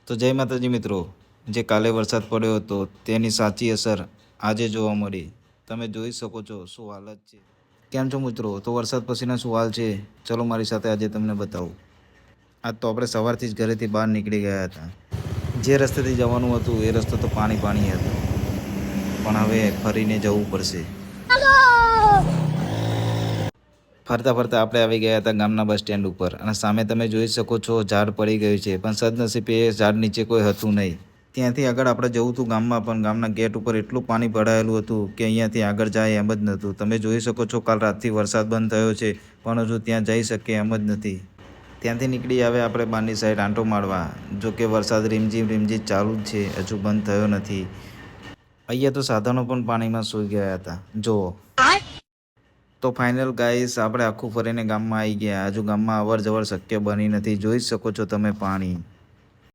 તો જય માતાજી મિત્રો, જે કાલે વરસાદ પડ્યો હતો તેની સાચી અસર આજે જોવા મળી. તમે જોઈ શકો છો શું હાલત છે. કેમ છો મિત્રો? તો વરસાદ પછીના શું હાલ છે ચલો મારી સાથે આજે તમને બતાવું. આજ તો આપણે સવારથી જ ઘરેથી બહાર નીકળી ગયા હતા. જે રસ્તેથી જવાનું હતું એ રસ્તો તો પાણી હતો, પણ હવે ફરીને જવું પડશે. ફરતા ફરતા આપણે આવી ગયા હતા ગામના બસ સ્ટેન્ડ ઉપર, અને સામે તમે જોઈ શકો છો ઝાડ પડી ગયું છે, પણ સદનસીબે એ ઝાડ નીચે કોઈ હતું નહીં. ત્યાંથી આગળ આપણે જવું હતું ગામમાં, પણ ગામના ગેટ ઉપર એટલું પાણી ભરાયેલું હતું કે અહીંયાથી આગળ જાય એમ જ નહોતું. તમે જોઈ શકો છો કાલ રાતથી વરસાદ બંધ થયો છે, પણ હજુ ત્યાં જઈ શકીએ એમ જ નથી. ત્યાંથી નીકળી આવે આપણે બહારની સાઈડ આંટો મારવા. જો કે વરસાદ રીમઝીમ ચાલુ જ છે, હજુ બંધ થયો નથી. અહીંયા તો સાધનો પણ પાણીમાં સૂઈ ગયા હતા જુઓ. તો ફાઇનલ ગાઈસ, આપણે આખું ફરીને ગામમાં આવી ગયા. હજુ ગામમાં અવર જવર શક્ય બની નથી. જોઈ શકો છો તમે પાણી.